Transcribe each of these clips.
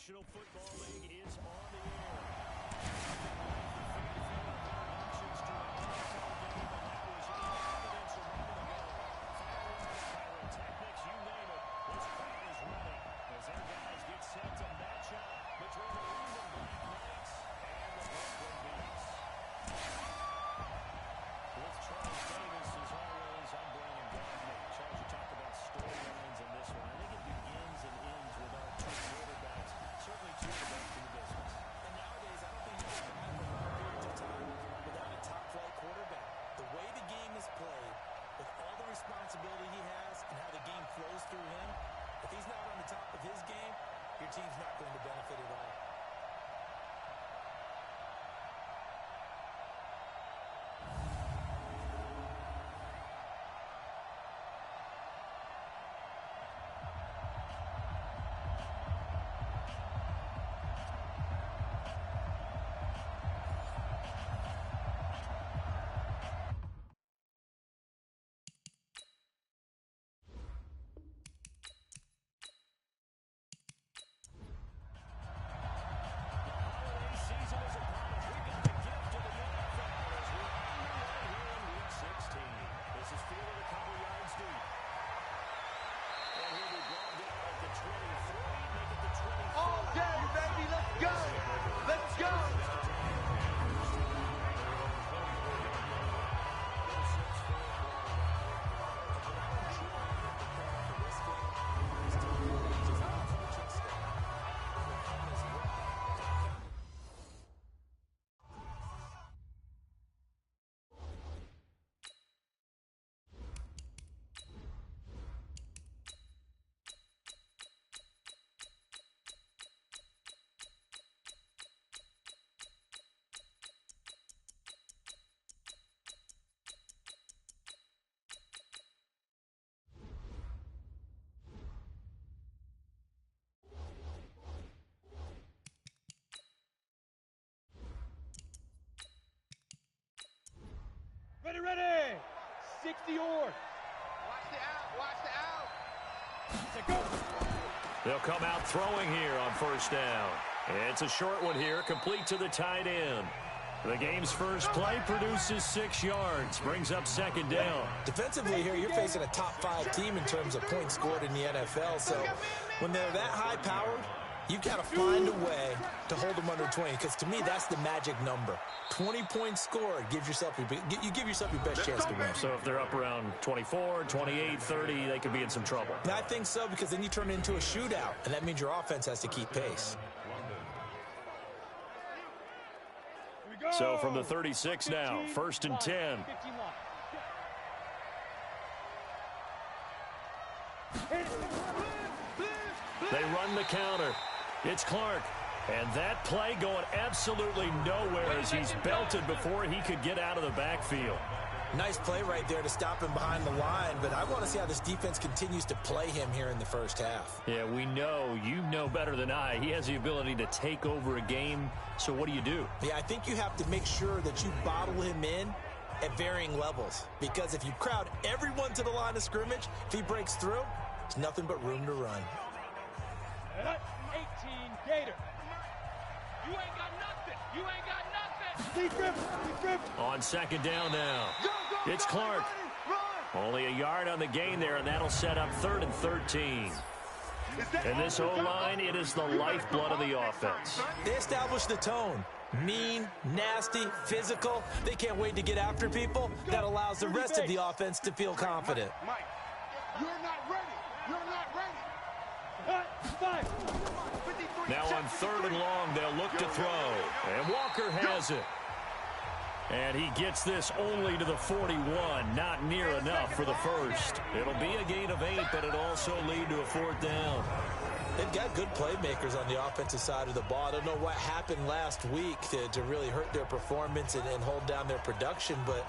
National Football League is on the air. Pyrotechnics, you name it. This crowd is running as our guys get set to match up between the Blue and Black Knights and the Brooklyn Beats. With Charles Davis, as always, I'm Brandon Gardner. Charles, you talk about storylines in this one. I think it begins and ends with our two quarterbacks. Certainly two of the best in the business. And nowadays, I don't think you can have a long period of time without a top-flight quarterback. The way the game is played, with all the responsibility he has and how the game flows through him, if he's not on the top of his game, your team's not going to benefit at all. Ready! 60 yard. Watch the out. To go. They'll come out throwing here on first down. It's a short one here, complete to the tight end. The game's first play produces 6 yards, brings up second down. Defensively here, you're facing a top-5 team in terms of points scored in the NFL, so when they're that high-powered, you've got to find a way to hold them under 20, because to me, that's the magic number. 20 points scored, you give yourself your best chance to win. So if they're up around 24, 28, 30, they could be in some trouble. I think so, because then you turn it into a shootout, and that means your offense has to keep pace. So from the 36 now, 1st and 10. They run the counter. It's Clark. And that play going absolutely nowhere as he's belted before he could get out of the backfield. Nice play right there to stop him behind the line, but I want to see how this defense continues to play him here in the first half. Yeah, we know, you know better than I, he has the ability to take over a game, so what do? Yeah, I think you have to make sure that you bottle him in at varying levels, because if you crowd everyone to the line of scrimmage, if he breaks through, there's nothing but room to run. 18 Gator. You ain't got nothing. Deep grip. On second down now. Go, It's Clark. Run. Only a yard on the gain there, and that'll set up 3rd and 13. And this O-line, it is the lifeblood of the offense. They established the tone. Mean, nasty, physical. They can't wait to get after people. That allows the rest of the offense to feel confident. Mike, you're not ready. 5. Now on 3rd and long, they'll look to throw. And Walker has it. And he gets this only to the 41. Not near enough for the first. It'll be a gain of 8, but it'll also lead to a 4th down. They've got good playmakers on the offensive side of the ball. I don't know what happened last week to really hurt their performance and hold down their production, but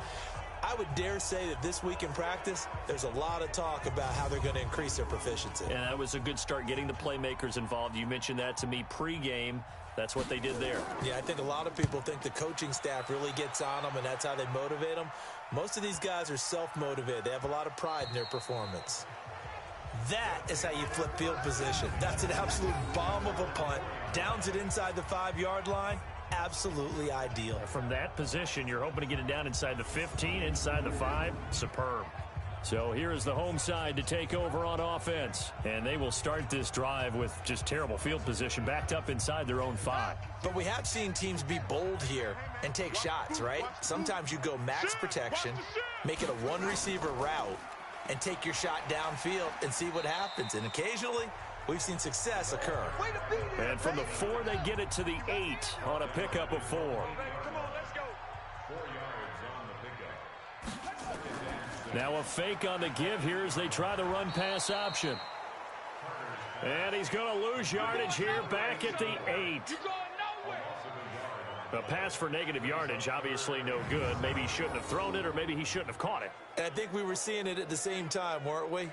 I would dare say that this week in practice, there's a lot of talk about how they're going to increase their proficiency. And that was a good start getting the playmakers involved. You mentioned that to me pregame. That's what they did there. Yeah, I think a lot of people think the coaching staff really gets on them, and that's how they motivate them. Most of these guys are self-motivated. They have a lot of pride in their performance. That is how you flip field position. That's an absolute bomb of a punt. Downs it inside the 5-yard line. Absolutely ideal. From that position, you're hoping to get it down inside the 15, inside the 5. Superb. So here is the home side to take over on offense. And they will start this drive with just terrible field position backed up inside their own 5. But we have seen teams be bold here and take shots, right? Sometimes you go max protection, make it a one-receiver route, and take your shot downfield and see what happens. And occasionally, we've seen success occur. And from the 4, they get it to the 8 on a pickup of 4. Come on, let's go. 4 yards on the pickup. Now a fake on the give here as they try the run-pass option. And he's going to lose yardage here back at the 8. You're going nowhere. A pass for negative yardage, obviously no good. Maybe he shouldn't have thrown it, or maybe he shouldn't have caught it. And I think we were seeing it at the same time, weren't we?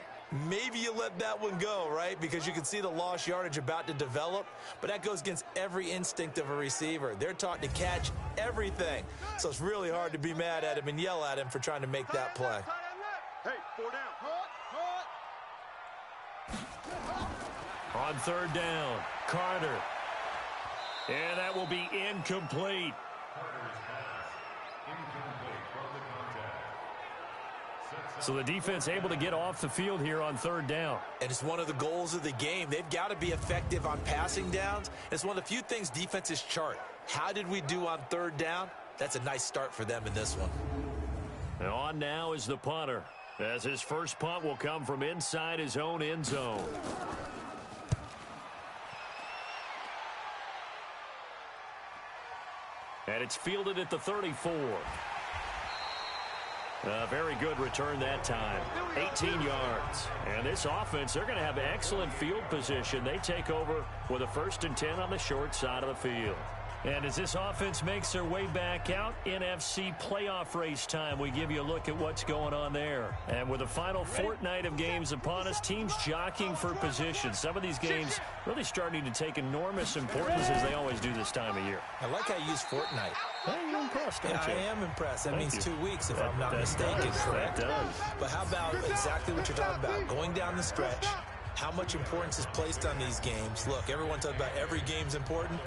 Maybe you let that one go, right? Because you can see the lost yardage about to develop, but that goes against every instinct of a receiver. They're taught to catch everything. So it's really hard to be mad at him and yell at him for trying to make that play. Hey, 4 down. On 3rd down, Carter. And that will be incomplete. So the defense able to get off the field here on 3rd down. And it's one of the goals of the game. They've got to be effective on passing downs. It's one of the few things defenses chart. How did we do on 3rd down? That's a nice start for them in this one. And on now is the punter, as his first punt will come from inside his own end zone. And it's fielded at the 34. A very good return that time. 18 yards. And this offense, they're going to have excellent field position. They take over with a 1st and 10 on the short side of the field. And as this offense makes their way back out, NFC playoff race time, we give you a look at what's going on there. And with the final fortnight of games upon us, teams jockeying for position. Some of these games really starting to take enormous importance as they always do this time of year. I like how you use fortnight. Hey, you're impressed, Yeah, aren't you? I am impressed. That Thank means you. 2 weeks, if That- I'm not that mistaken, does. correct? That does. But how about exactly what you're talking about? Going down the stretch, how much importance is placed on these games? Look, everyone talks about every game's important.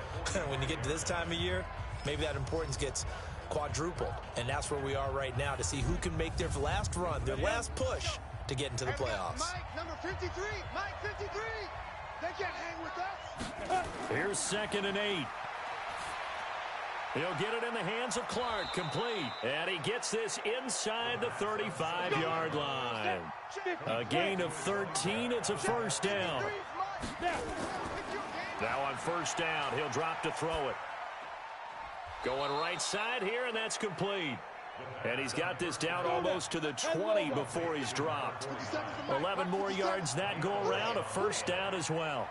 When you get to this time of year, maybe that importance gets quadrupled. And that's where we are right now to see who can make their last run, their last push to get into the playoffs. Mike, number 53. Mike, 53. They can't hang with us. Here's 2nd and 8. He'll get it in the hands of Clark, complete. And he gets this inside the 35-yard line. A gain of 13. It's a 1st down. Now on 1st down, he'll drop to throw it. Going right side here, and that's complete. And he's got this down almost to the 20 before he's dropped. 11 more yards that go around, a 1st down as well.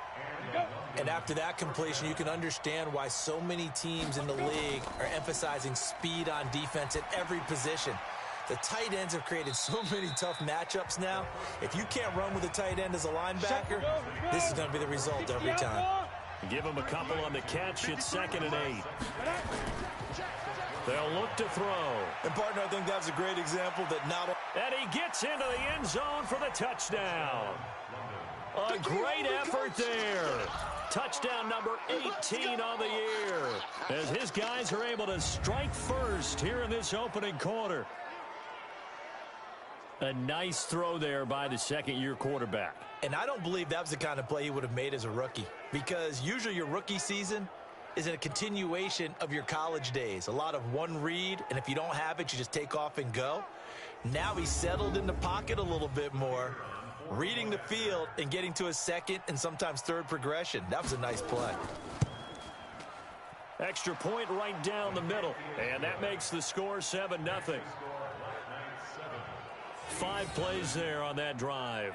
And after that completion, you can understand why so many teams in the league are emphasizing speed on defense at every position. The tight ends have created so many tough matchups now. If you can't run with a tight end as a linebacker, this is going to be the result every time. Give him a couple on the catch. It's 2nd and 8. They'll look to throw. And, partner, I think that's a great example that not only... And he gets into the end zone for the touchdown. A great effort there. Touchdown number 18 on the year, as his guys are able to strike first here in this opening quarter. A nice throw there by the 2nd-year quarterback. And I don't believe that was the kind of play he would have made as a rookie, because usually your rookie season is a continuation of your college days. A lot of one read, and if you don't have it, you just take off and go. Now he's settled in the pocket a little bit more, reading the field and getting to a 2nd and sometimes 3rd progression. That was a nice play. Extra point right down the middle, and that makes the score 7-0. 5 plays there on that drive.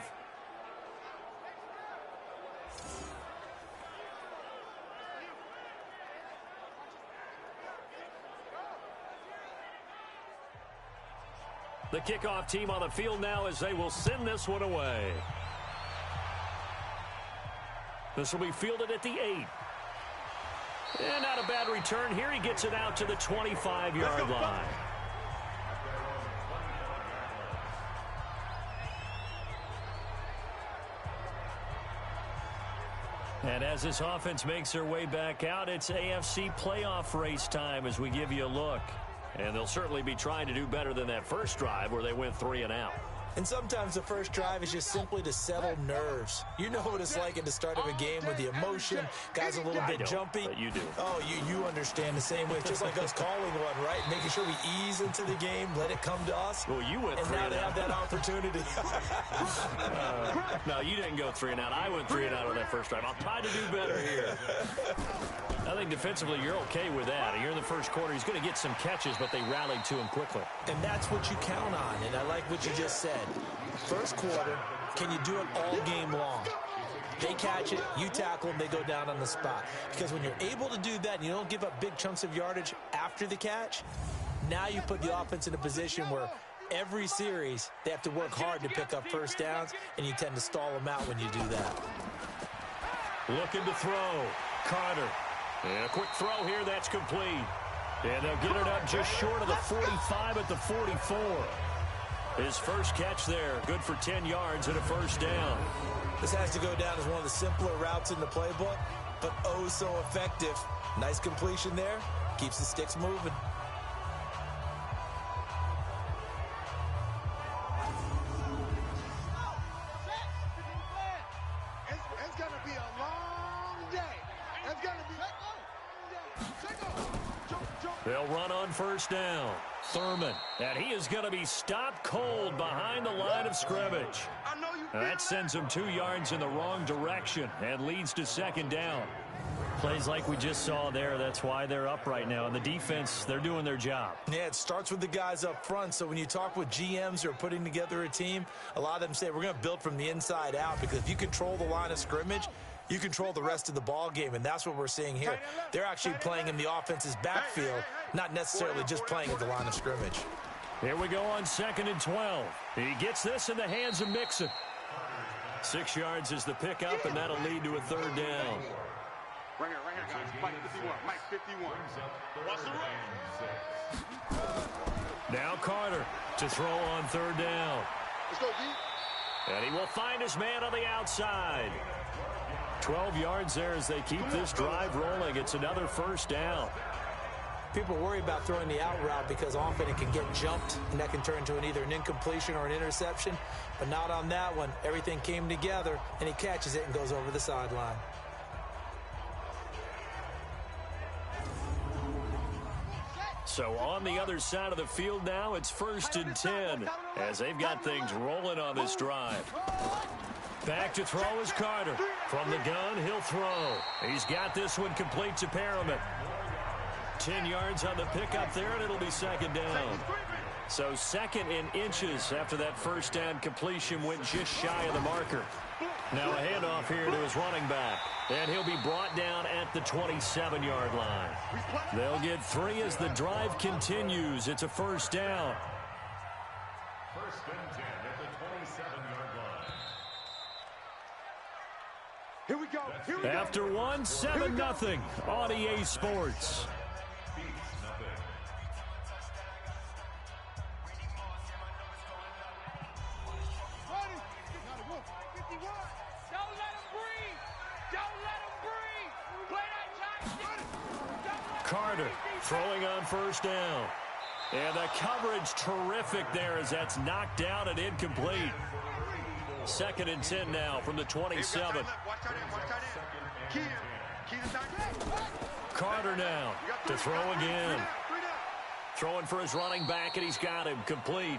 The kickoff team on the field now as they will send this one away. This will be fielded at the 8. And not a bad return here. He gets it out to the 25-yard line. And as this offense makes their way back out, it's AFC playoff race time as we give you a look. And they'll certainly be trying to do better than that first drive where they went 3 and out. And sometimes the first drive is just simply to settle nerves. You know what it's like at the start of a game with the emotion. Guys a little bit jumpy. But you do. Oh, you understand the same way. It's just like us calling one, right? Making sure we ease into the game, let it come to us. Well, you went 3 and out. And now they have that opportunity. No, you didn't go 3 and out. I went 3 and out on that first drive. I'll try to do better here. I think defensively you're okay with that. You're in the first quarter. He's going to get some catches, but they rallied to him quickly. And that's what you count on. And I like what you just said. First quarter, can you do it all game long? They catch it, you tackle them, they go down on the spot. Because when you're able to do that and you don't give up big chunks of yardage after the catch, now you put the offense in a position where every series they have to work hard to pick up first downs, and you tend to stall them out when you do that. Looking to throw. Carter. And a quick throw here, that's complete. And they'll get it up just short of the 45 at the 44. His first catch there, good for 10 yards and a first down. This has to go down as one of the simpler routes in the playbook, but oh so effective. Nice completion there, keeps the sticks moving. It's going to be a long day. It's going to be They'll run on first down. Thurman, and he is going to be stopped cold behind the line of scrimmage. That sends him 2 yards in the wrong direction and leads to second down. Plays like we just saw there, that's why they're up right now. And the defense, they're doing their job. Yeah, it starts with the guys up front. So when you talk with GMs who are putting together a team, a lot of them say we're going to build from the inside out, because if you control the line of scrimmage, you control the rest of the ball game, and that's what we're seeing here. They're actually playing in the offense's backfield, not necessarily just playing at the line of scrimmage. Here we go on 2nd and 12. He gets this in the hands of Mixon. 6 yards is the pickup, and that'll lead to a third down. Right here, guys. Mike 51. Mike 51. What's the run? Now Carter to throw on third down. Let's go, D. And he will find his man on the outside. 12 yards there as they keep this drive rolling. It's another first down. People worry about throwing the out route because often it can get jumped, and that can turn into either an incompletion or an interception. But not on that one. Everything came together, and he catches it and goes over the sideline. So on the other side of the field now, it's 1st and 10 as they've got things rolling on this drive. Back to throw is Carter. From the gun, he'll throw. He's got this one complete to Perriman. 10 yards on the pickup there, and it'll be second down. So 2nd in inches after that first down completion went just shy of the marker. Now a handoff here to his running back. And he'll be brought down at the 27-yard line. They'll get 3 as the drive continues. It's a first down. 1st and 10 at the 27-yard line. Here we go. After 1, 7-0 on EA Sports. Carter throwing on first down. And the coverage terrific there as that's knocked down and incomplete. 2nd and 10 now from the 27. Carter now to throw again. Throwing for his running back, and he's got him complete.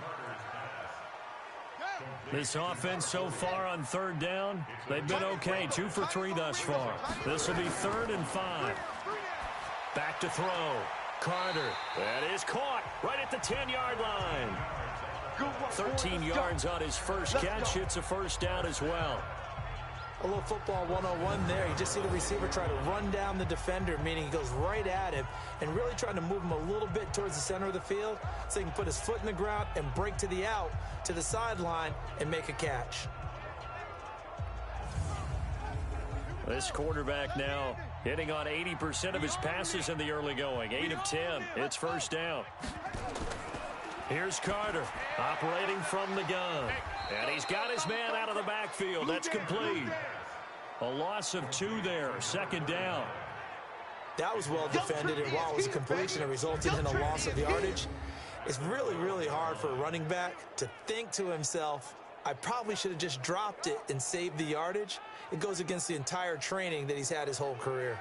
This offense so far on third down, they've been okay. 2 for 3 thus far. This will be 3rd and 5. Back to throw. Carter. That is caught right at the 10-yard line. 13 yards on his first catch. It's a first down as well. A little football 101 there. You just see the receiver try to run down the defender, meaning he goes right at him and really trying to move him a little bit towards the center of the field so he can put his foot in the ground and break to the out, to the sideline, and make a catch. This quarterback now hitting on 80% of his passes in the early going. 8 of 10. It's first down. Here's Carter operating from the gun. And he's got his man out of the backfield. That's complete. A loss of 2 there. Second down. That was well defended, and while it was a completion, it resulted in a loss of yardage. It's really, really hard for a running back to think to himself, I probably should have just dropped it and saved the yardage. It goes against the entire training that he's had his whole career.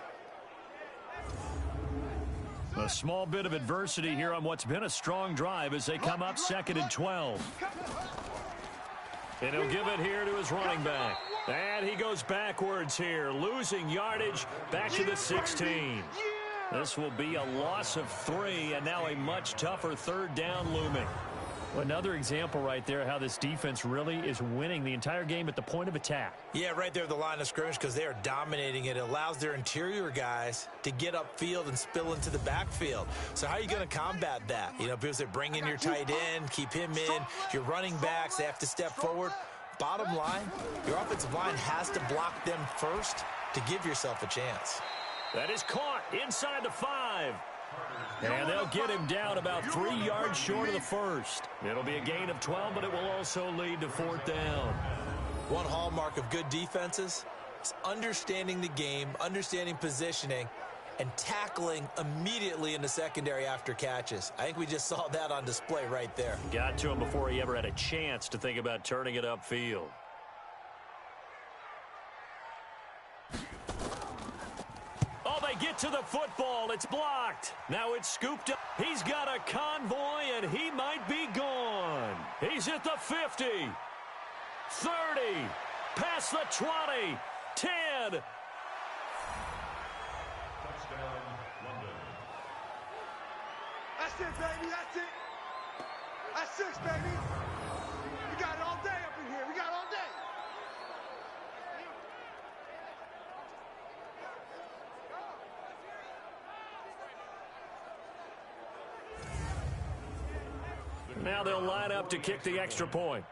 A small bit of adversity here on what's been a strong drive as they come up 2nd and 12. And he'll give it here to his running back. And he goes backwards here, losing yardage back to the 16. This will be a loss of 3, and now a much tougher 3rd down looming. Well, another example right there how this defense really is winning the entire game at the point of attack. Yeah, right there at the line of scrimmage because they are dominating it. It allows their interior guys to get upfield and spill into the backfield. So how are you going to combat that? You know, because they bring in your tight end, keep him in. Your running backs, they have to step forward. Bottom line, your offensive line has to block them first to give yourself a chance. That is caught inside the 5. And they'll get him down about 3 yards short of the first. It'll be a gain of 12, but it will also lead to 4th down. One hallmark of good defenses is understanding the game, understanding positioning, and tackling immediately in the secondary after catches. I think we just saw that on display right there. Got to him before he ever had a chance to think about turning it upfield. Oh, they get to the football. It's blocked. Now it's scooped up. He's got a convoy, and he might be gone. He's at the 50, 30, past the 20, 10. That's it, baby. That's it. That's 6, baby. We got it all day up in here. We got it all day. Now they'll line up to kick the extra point.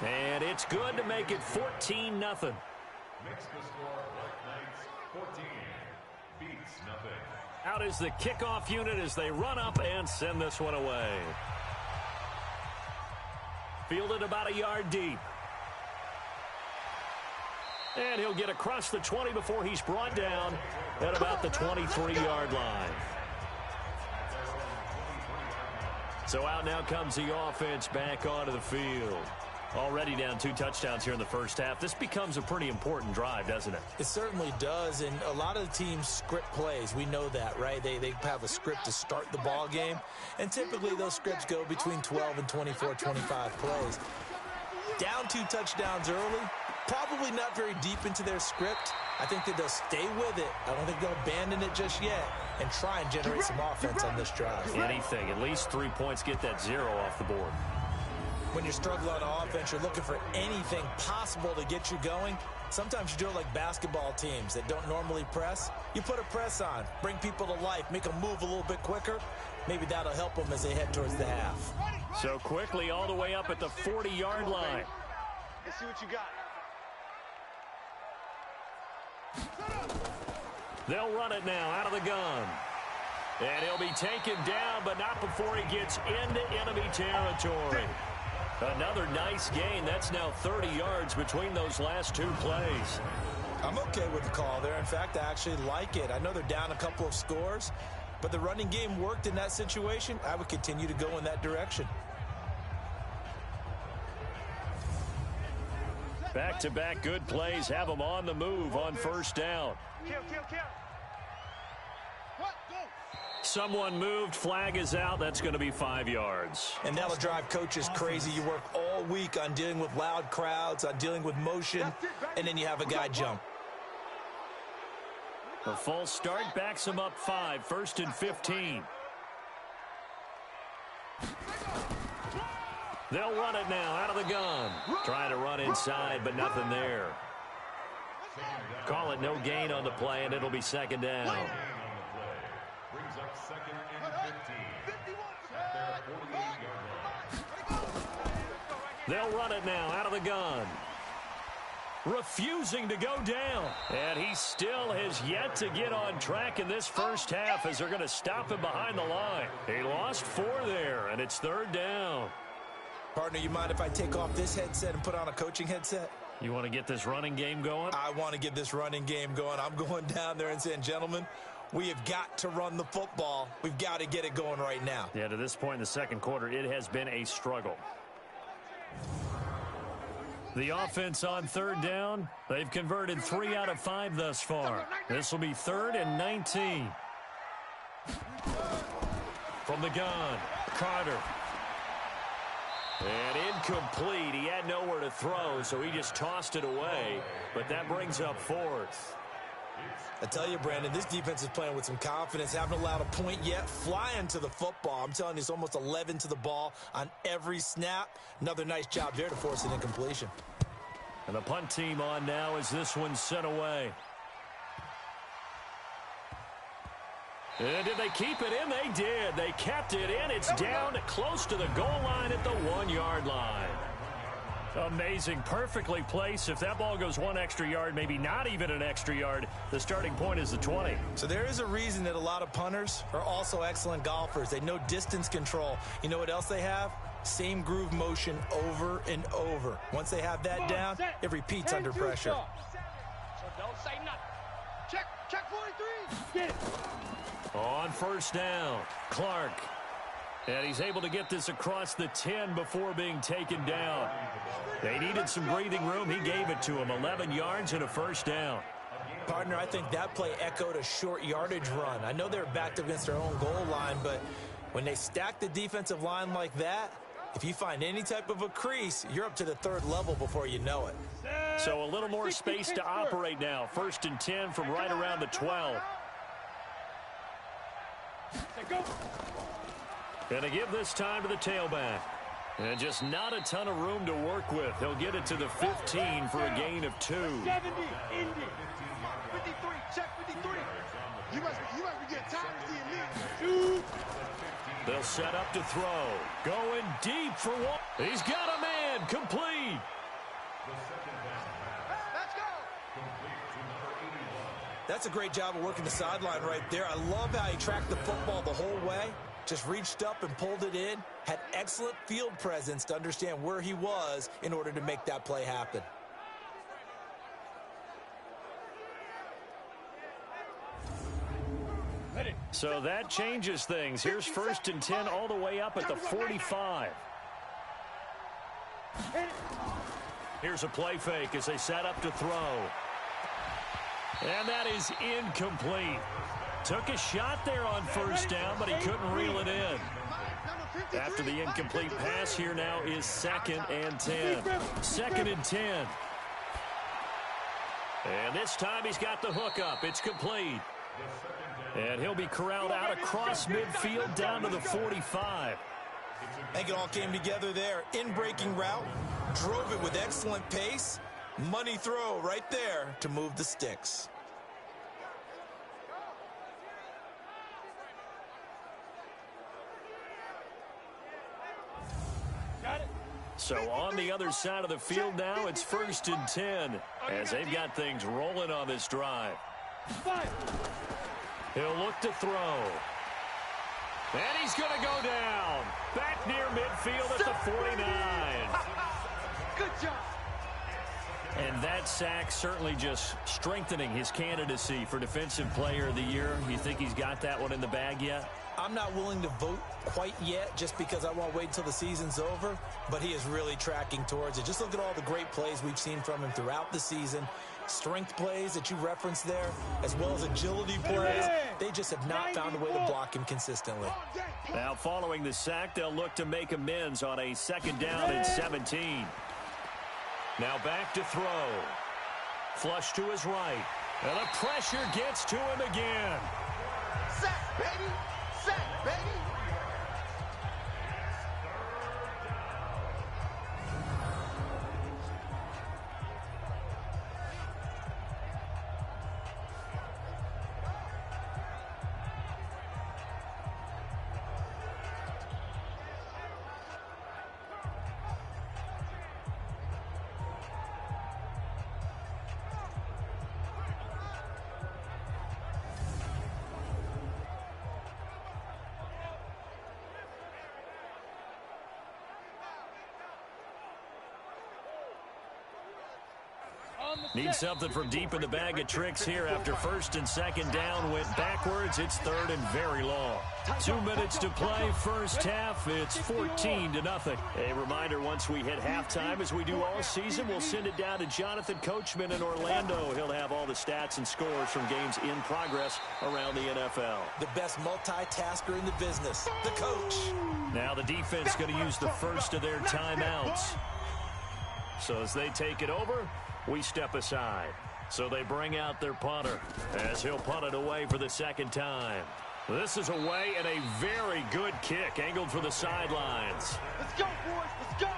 And it's good to make it 14-0. Makes the score White Knights 14, beats nothing. Out is the kickoff unit as they run up and send this one away. Fielded about a yard deep. And he'll get across the 20 before he's brought down at about the 23-yard line. So out now comes the offense back onto the field. Already down 2 touchdowns here in the first half. This becomes a pretty important drive, doesn't it? It certainly does, and a lot of the teams script plays. We know that, right? They have a script to start the ball game, and typically those scripts go between 12 and 24, 25 plays. Down 2 touchdowns early, probably not very deep into their script. I think that they'll stay with it. I don't think they'll abandon it just yet and try and generate some offense on this drive. Anything, at least 3 points, get that 0 off the board. When you're struggling on offense, you're looking for anything possible to get you going. Sometimes you do it like basketball teams that don't normally press. You put a press on, bring people to life, make them move a little bit quicker. Maybe that'll help them as they head towards the half. So quickly all the way up at the 40-yard line. Let's see what you got. They'll run it now out of the gun. And he'll be taken down, but not before he gets into enemy territory. Another nice gain. That's now 30 yards between those last 2 plays. I'm okay with the call there. In fact, I actually like it. I know they're down a couple of scores, but the running game worked in that situation. I would continue to go in that direction. Back-to-back good plays have them on the move on first down. Kill. What? Go. Someone moved. Flag is out. That's going to be 5 yards. And that'll drive coaches crazy. You work all week on dealing with loud crowds, on dealing with motion, and then you have a guy jump. A false start backs him up 5. 1st and 15. They'll run it now out of the gun. Trying to run inside, but nothing there. Call it no gain on the play, and it'll be 2nd down. Brings up 2nd and 15. At their 48-yard line. They'll run it now out of the gun. Refusing to go down. And he still has yet to get on track in this first half as they're going to stop him behind the line. He lost 4 there, and it's 3rd down. Partner, you mind if I take off this headset and put on a coaching headset? You want to get this running game going? I want to get this running game going. I'm going down there and saying, gentlemen, we have got to run the football. We've got to get it going right now. Yeah, to this point in the second quarter, it has been a struggle. The offense on third down, they've converted 3 out of 5 thus far. This will be 3rd and 19. From the gun, Carter. And incomplete. He had nowhere to throw, so he just tossed it away. But that brings up 4th. I tell you, Brandon, this defense is playing with some confidence. Haven't allowed a point yet. Flying to the football. I'm telling you, it's almost 11 to the ball on every snap. Another nice job there to force an incompletion. And the punt team on now as this one's sent away. And did they keep it in? They did. They kept it in. It's down close to the goal line at the 1-yard line. Amazing. Perfectly placed. If that ball goes 1 extra yard, maybe not even an extra yard, the starting point is the 20. So there is a reason that a lot of punters are also excellent golfers. They know distance control. You know what else they have? Same groove motion over and over. Once they have that down, it repeats under pressure. So don't say nothing. Check 43. Get it. On first down, Clark. And he's able to get this across the 10 before being taken down. They needed some breathing room. He gave it to him. 11 yards and a first down. Partner, I think that play echoed a short yardage run. I know they're backed up against their own goal line, but when they stack the defensive line like that, if you find any type of a crease, you're up to the 3rd level before you know it. So a little more space to operate now. 1st and 10 from right around the 12. Go. Gonna give this time to the tailback. And just not a ton of room to work with. He'll get it to the 15 for a gain of 2. 70, Indy. 53, check 53. You must be getting tired of seeing me. 2. They'll set up to throw. Going deep for one. He's got a man. Complete. Let's go. That's a great job of working the sideline right there. I love how he tracked the football the whole way. Just reached up and pulled it in. Had excellent field presence to understand where he was in order to make that play happen. So that changes things. Here's 1st and 10 all the way up at the 45. Here's a play fake as they set up to throw. And that is incomplete. Took a shot there on first down, but he couldn't reel it in. After the incomplete pass, here now is 2nd and 10. 2nd and 10. And this time he's got the hook up. It's complete. And he'll be corralled out across midfield down to the 45. I think it all came together there. In-breaking route. Drove it with excellent pace. Money throw right there to move the sticks. So on the other side of the field now, it's 1st and 10 as they've got things rolling on this drive. 5. He'll look to throw. And he's going to go down. Back near midfield at the 49. Good job. And that sack certainly just strengthening his candidacy for Defensive Player of the Year. You think he's got that one in the bag yet? I'm not willing to vote quite yet just because I want to wait until the season's over, but he is really tracking towards it. Just look at all the great plays we've seen from him throughout the season. Strength plays that you referenced there, as well as agility plays. They just have not found a way to block him consistently. Now following the sack, they'll look to make amends on a 2nd down and 17. Now back to throw. Flush to his right. And the pressure gets to him again. Sack, baby. Sack, baby. Need something from deep in the bag of tricks here after first and second down went backwards. It's third and very long. 2 minutes to play first half. It's 14-0. A reminder, once we hit halftime, as we do all season, we'll send it down to Jonathan Coachman in Orlando. He'll have all the stats and scores from games in progress around the NFL. The best multitasker in the business, the coach. Now the defense going to use the first of their timeouts. So as they take it over, we step aside. So they bring out their punter as he'll punt it away for the second time. This is away and a very good kick angled for the sidelines. Let's go, boys. Let's go.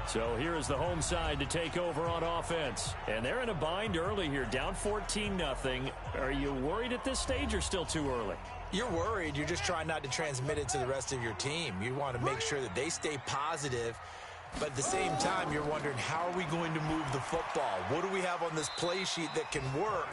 So here is the home side to take over on offense. And they're in a bind early here, down 14-0. Are you worried at this stage or still too early? You're worried. You're just trying not to transmit it to the rest of your team. You want to make sure that they stay positive. But at the same time, you're wondering, how are we going to move the football? What do we have on this play sheet that can work?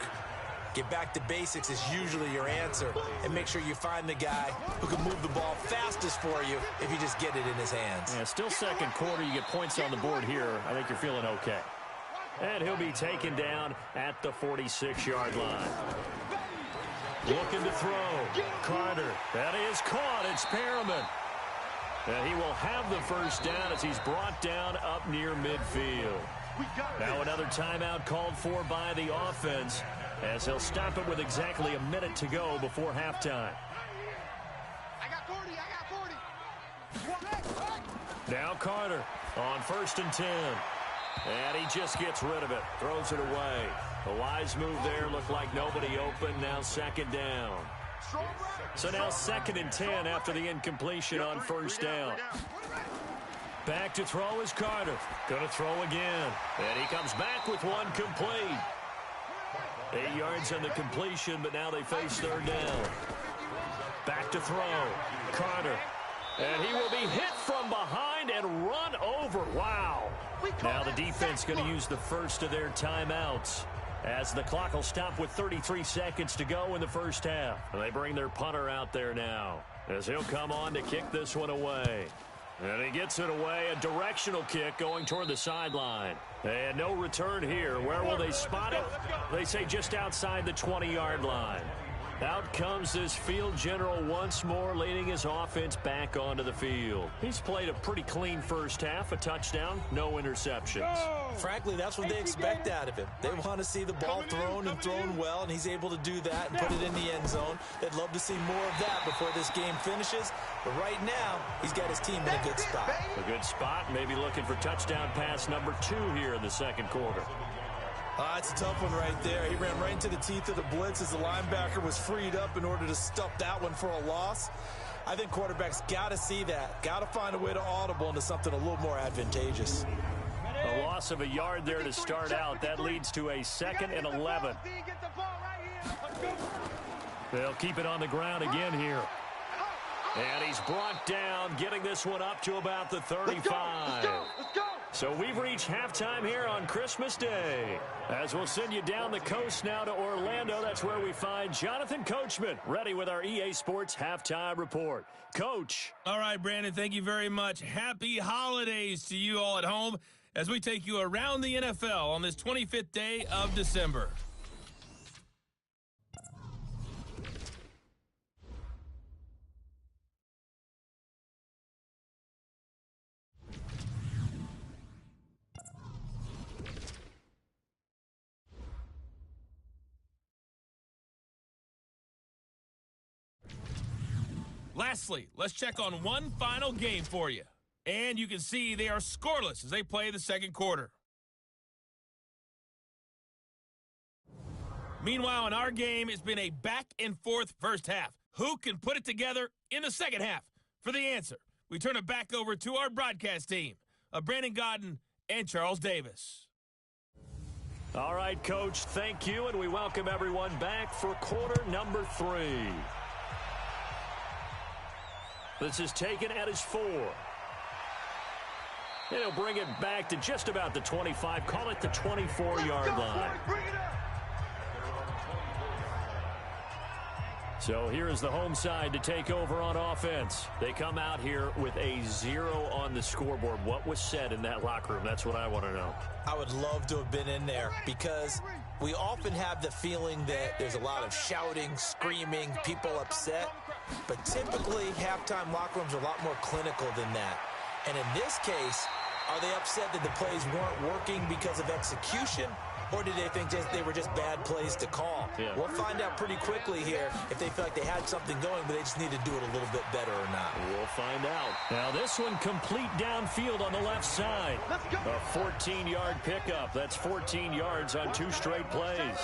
Get back to basics is usually your answer. And make sure you find the guy who can move the ball fastest for you if you just get it in his hands. Yeah, still second quarter. You get points on the board here. I think you're feeling okay. And he'll be taken down at the 46-yard line. Looking to throw. Carter. That is caught. It's Perriman. And he will have the first down as he's brought down up near midfield. Now another timeout called for by the offense as he'll stop it with exactly a minute to go before halftime. I got 40. I got 40. Now Carter on 1st and 10. And he just gets rid of it. Throws it away. A wise move there. Looked like nobody open. Now second down. So now 2nd and 10 after the incompletion on first down. Back to throw is Carter. Going to throw again. And he comes back with one complete. 8 yards on the completion, but now they face third down. Back to throw. Carter. And he will be hit from behind and run over. Wow. Now the defense going to use the first of their timeouts as the clock will stop with 33 seconds to go in the first half. And they bring their punter out there now as he'll come on to kick this one away. And he gets it away, a directional kick going toward the sideline. And no return here. Where will they spot it? They say just outside the 20-yard line. Out comes this field general once more, leading his offense back onto the field. He's played a pretty clean first half, a touchdown, no interceptions. Frankly, that's what they expect out of him. They want to see the ball thrown and thrown well, and he's able to do that and put it in the end zone. They'd love to see more of that before this game finishes. But right now, he's got his team in a good spot. A good spot, maybe looking for touchdown pass number 2 here in the second quarter. It's a tough one right there. He ran right into the teeth of the blitz as the linebacker was freed up in order to stop that one for a loss. I think quarterbacks got to see that. Got to find a way to audible into something a little more advantageous. A loss of a yard there to start out. That leads to a 2nd and 11. They'll keep it on the ground again here. And he's brought down, getting this one up to about the 35. Let's go. So we've reached halftime here on Christmas Day. As we'll send you down the coast now to Orlando. That's where we find Jonathan Coachman, ready with our EA Sports Halftime Report. Coach. All right, Brandon, thank you very much. Happy holidays to you all at home as we take you around the NFL on this 25th day of December. Lastly, let's check on one final game for you. And you can see they are scoreless as they play the second quarter. Meanwhile, in our game, it's been a back-and-forth first half. Who can put it together in the second half? For the answer, we turn it back over to our broadcast team of Brandon Godden and Charles Davis. All right, Coach, thank you, and we welcome everyone back for quarter number 3. This is taken at his 4. And he'll bring it back to just about the 25, call it the 24-yard line. So here is the home side to take over on offense. They come out here with a 0 on the scoreboard. What was said in that locker room? That's what I want to know. I would love to have been in there because we often have the feeling that there's a lot of shouting, screaming, people upset. But typically, halftime locker rooms are a lot more clinical than that. And in this case, are they upset that the plays weren't working because of execution? Or did they think they were just bad plays to call? Yeah. We'll find out pretty quickly here if they feel like they had something going, but they just need to do it a little bit better or not. We'll find out. Now this one complete downfield on the left side. A 14-yard pickup. That's 14 yards on 2 straight plays.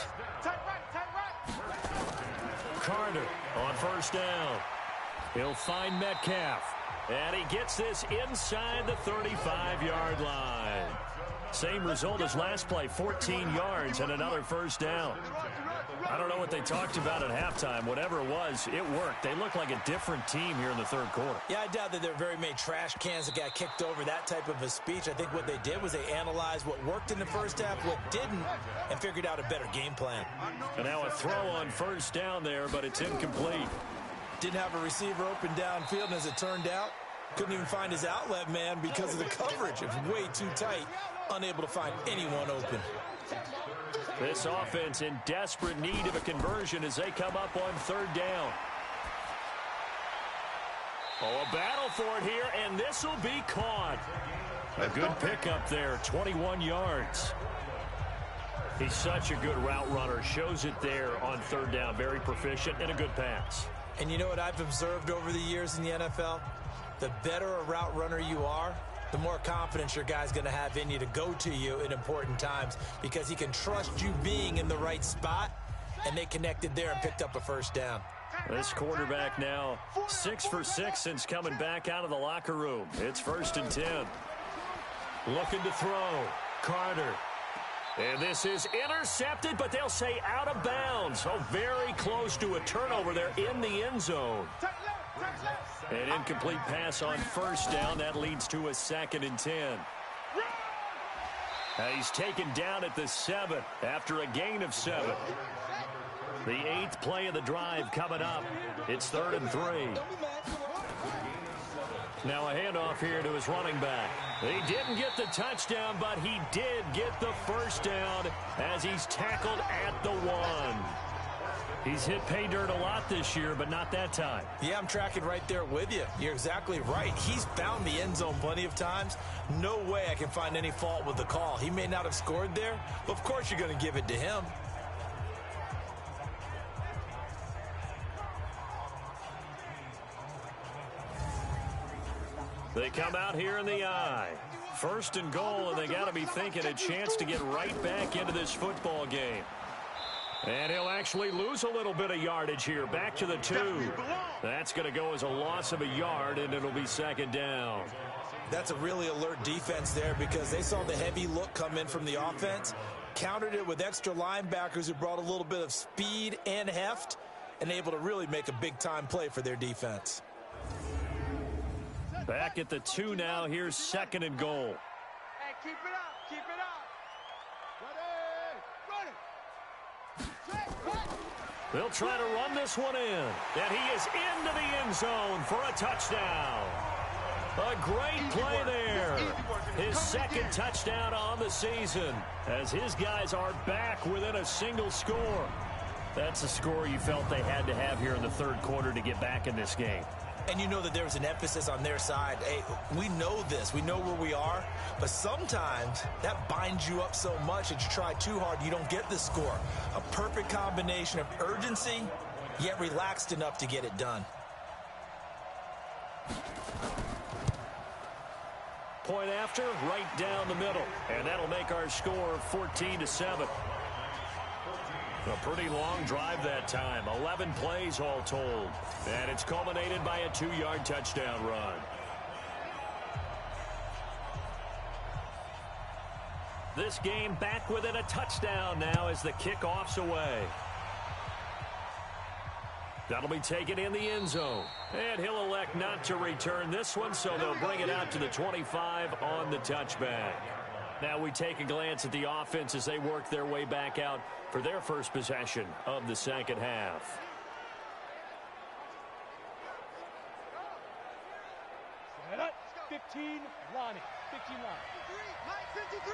Carter on first down. He'll find Metcalf. And he gets this inside the 35-yard line. Same result as last play, 14 yards and another first down. I don't know what they talked about at halftime. Whatever it was, it worked. They look like a different team here in the third quarter. Yeah, I doubt that there are very many trash cans that got kicked over, that type of a speech. I think what they did was they analyzed what worked in the first half, what didn't, and figured out a better game plan. And now a throw on first down there, but it's incomplete. Didn't have a receiver open downfield, and as it turned out, couldn't even find his outlet man because of the coverage. It was way too tight, unable to find anyone open. This offense in desperate need of a conversion as they come up on third down. Oh, a battle for it here, and this will be caught. A good pickup there, 21 yards. He's such a good route runner. Shows it there on third down. Very proficient and a good pass. And you know what I've observed over the years in the NFL? The better a route runner you are, the more confidence your guy's going to have in you to go to you in important times because he can trust you being in the right spot, and they connected there and picked up a first down. This quarterback now 6 for 6 since coming back out of the locker room. It's 1st and 10. Looking to throw. Carter. And this is intercepted, but they'll say out of bounds. So very close to a turnover there in the end zone. An incomplete pass on first down. That leads to a 2nd and 10. He's taken down at the 7 after a gain of 7. The 8th play of the drive coming up. It's 3rd and 3. Now a handoff here to his running back. He didn't get the touchdown, but he did get the first down as he's tackled at the 1. He's hit pay dirt a lot this year, but not that time. Yeah, I'm tracking right there with you. You're exactly right. He's found the end zone plenty of times. No way I can find any fault with the call. He may not have scored there, but of course you're going to give it to him. They come out here in the I. 1st and goal, and they got to be thinking a chance to get right back into this football game. And he'll actually lose a little bit of yardage here. Back to the 2. That's going to go as a loss of a yard, and it'll be 2nd down. That's a really alert defense there because they saw the heavy look come in from the offense, countered it with extra linebackers who brought a little bit of speed and heft, and able to really make a big-time play for their defense. Back at the 2 now. Here's 2nd and goal. Hey, keep it up. Keep it up. They'll try to run this one in. And he is into the end zone for a touchdown. A great play there. His 2nd touchdown on the season as his guys are back within a single score. That's a score you felt they had to have here in the third quarter to get back in this game. And you know that there was an emphasis on their side. Hey, we know this. We know where we are. But sometimes that binds you up so much that you try too hard, you don't get the score. A perfect combination of urgency, yet relaxed enough to get it done. Point after, right down the middle. And that'll make our score 14-7. A pretty long drive that time. 11 plays all told. And it's culminated by a 2-yard touchdown run. This game back within a touchdown now as the kickoff's away. That'll be taken in the end zone. And he'll elect not to return this one, so they'll bring it out to the 25 on the touchback. Now we take a glance at the offense as they work their way back out for their first possession of the second half. 15 Lonnie. 15 Lonnie. 53, Mike, 53.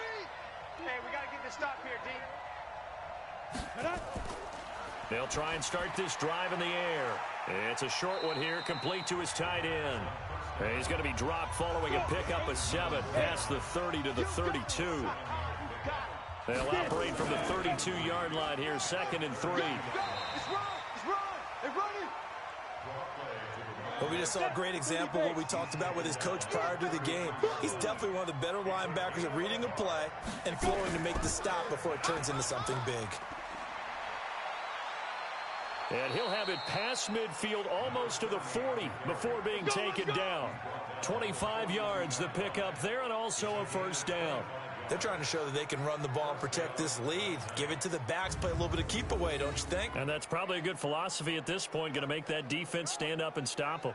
Hey, we got to get this stop here, D. They'll try and start this drive in the air. It's a short one here, complete to his tight end. And he's going to be dropped following a pickup of 7 past the 30 to the 32. They'll operate from the 32-yard line here, 2nd and 3. It's run. They're running. Well, we just saw a great example of what we talked about with his coach prior to the game. He's definitely one of the better linebackers at reading a play and flowing to make the stop before it turns into something big. And he'll have it past midfield almost to the 40 before being taken down. 25 yards the pickup there, and also a first down. They're trying to show that they can run the ball and protect this lead. Give it to the backs, play a little bit of keep away, don't you think? And that's probably a good philosophy at this point, going to make that defense stand up and stop them.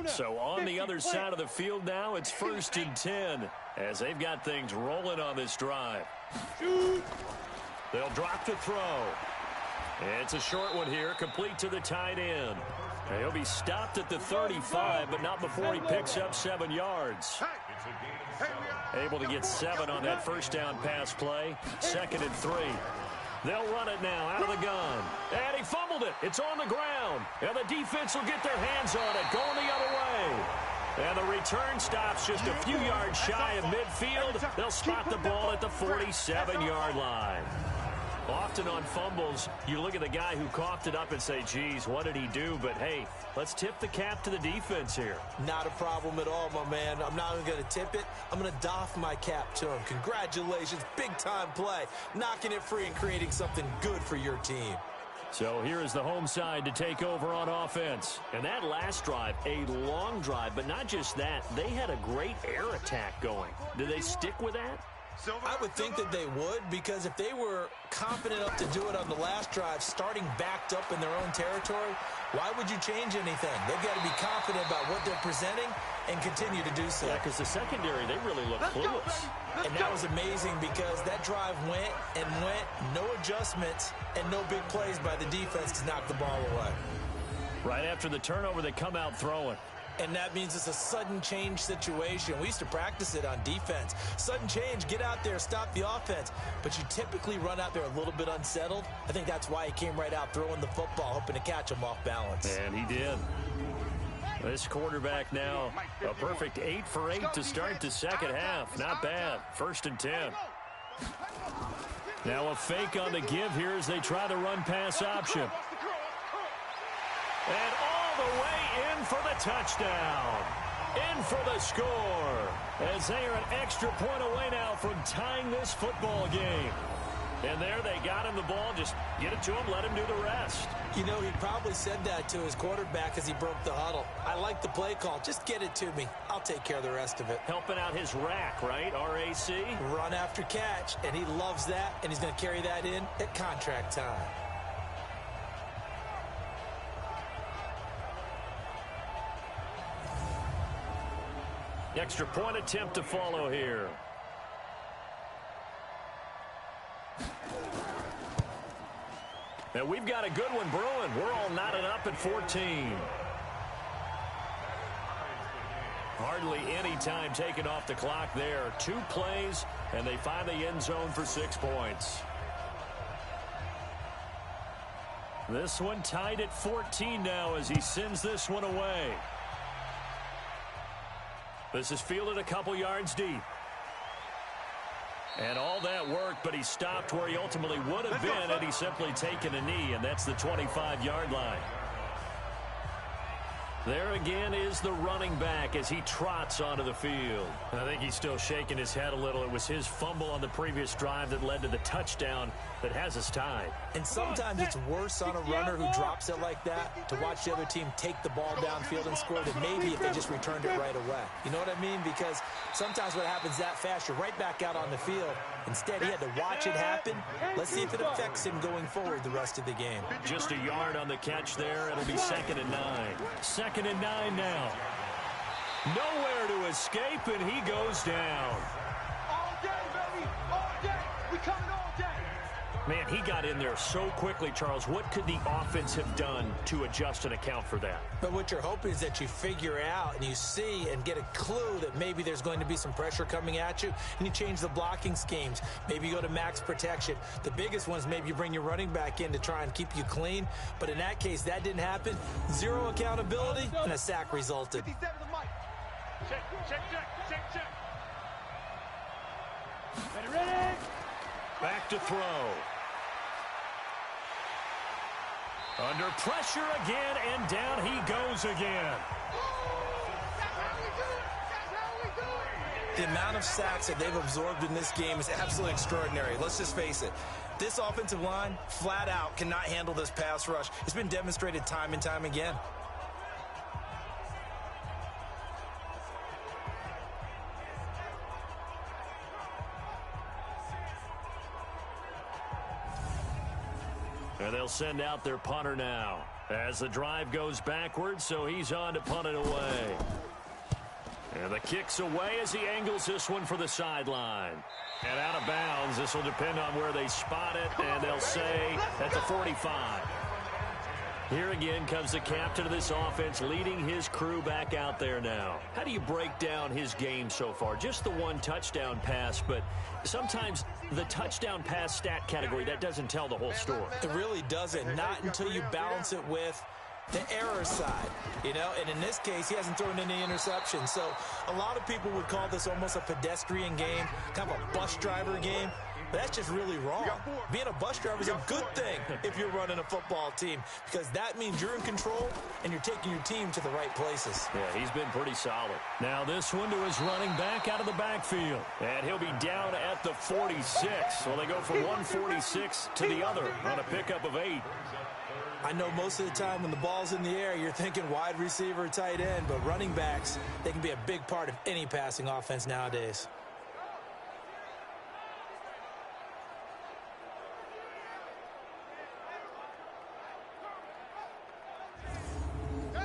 So on the other side of the field now, it's 1st and 10 as they've got things rolling on this drive. They'll drop to throw. It's a short one here, complete to the tight end. He'll be stopped at the 35, but not before he picks up 7 yards. Able to get 7 on that first down pass play. 2nd and 3. They'll run it now out of the gun. And he fumbled it. It's on the ground. And the defense will get their hands on it, going the other way. And the return stops just a few yards shy of midfield. They'll spot the ball at the 47-yard line. Often on fumbles, you look at the guy who coughed it up and say, geez, what did he do? But, hey, let's tip the cap to the defense here. Not a problem at all, my man. I'm not even going to tip it. I'm going to doff my cap to him. Congratulations. Big-time play. Knocking it free and creating something good for your team. So here is the home side to take over on offense. And that last drive, a long drive, but not just that. They had a great air attack going. Did they stick with that? I would think that they would, because if they were confident enough to do it on the last drive, starting backed up in their own territory, why would you change anything? They've got to be confident about what they're presenting and continue to do so. Yeah, because the secondary, they really look clueless. And that was amazing because that drive went and went, no adjustments, and no big plays by the defense to knock the ball away. Right after the turnover, they come out throwing. And that means it's a sudden change situation. We used to practice it on defense. Sudden change, get out there, stop the offense. But you typically run out there a little bit unsettled. I think that's why he came right out throwing the football, hoping to catch him off balance. And he did. This quarterback now, a perfect 8 for 8 to start the second half. Not bad. 1st and 10. Now a fake on the give here as they try the run-pass option. And all the way in for the touchdown. In for the score. As they are an extra point away now from tying this football game. And there they got him the ball. Just get it to him, let him do the rest. You know, he probably said that to his quarterback as he broke the huddle. I like the play call. Just get it to me. I'll take care of the rest of it. Helping out his rack, right? R-A-C? Run after catch. And he loves that. And he's going to carry that in at contract time. Extra point attempt to follow here. And we've got a good one brewing. We're all knotted up at 14. Hardly any time taken off the clock there. 2 plays, and they find the end zone for 6 points. This one tied at 14 now as he sends this one away. This is fielded a couple yards deep. And all that worked, but he stopped where he ultimately would have been had he simply taken a knee, and that's the 25-yard line. There again is the running back as he trots onto the field. I think he's still shaking his head a little. It was his fumble on the previous drive that led to the touchdown that has us tied. And sometimes it's worse on a runner who drops it like that to watch the other team take the ball downfield and score than maybe if they just returned it right away. You know what I mean? Because sometimes what happens that fast, you're right back out on the field. Instead, he had to watch it happen. Let's see if it affects him going forward the rest of the game. Just a yard on the catch there. It'll be 2nd and 9. 2nd and 9 now. Nowhere to escape, and he goes down. All day, baby. All day. We coming all day. Man, he got in there so quickly, Charles. What could the offense have done to adjust and account for that? But what you're hoping is that you figure out and you see and get a clue that maybe there's going to be some pressure coming at you, and you change the blocking schemes. Maybe you go to max protection. The biggest one is maybe you bring your running back in to try and keep you clean. But in that case, that didn't happen. Zero accountability, and a sack resulted. 57 to Mike. Check. Ready? Back to throw. Under pressure again, and down he goes again. The amount of sacks that they've absorbed in this game is absolutely extraordinary. Let's just face it. This offensive line, flat out, cannot handle this pass rush. It's been demonstrated time and time again. And they'll send out their punter now as the drive goes backwards, so he's on to punt it away. And the kick's away as he angles this one for the sideline. And out of bounds, this will depend on where they spot it, and they'll say at the 45. Here again comes the captain of this offense leading his crew back out there now. How do you break down his game so far? Just the one touchdown pass, but sometimes the touchdown pass stat category, that doesn't tell the whole story. It really doesn't. Not until you balance it with the error side, you know, and in this case, he hasn't thrown any interceptions. So a lot of people would call this almost a pedestrian game, kind of a bus driver game. But that's just really wrong. Being a bus driver is a good thing if you're running a football team, because that means you're in control and you're taking your team to the right places. Yeah, he's been pretty solid. Now this one to his running back out of the backfield. And he'll be down at the 46. So they go from 146 to the other on a pickup of 8. I know most of the time when the ball's in the air, you're thinking wide receiver, tight end, but running backs, they can be a big part of any passing offense nowadays.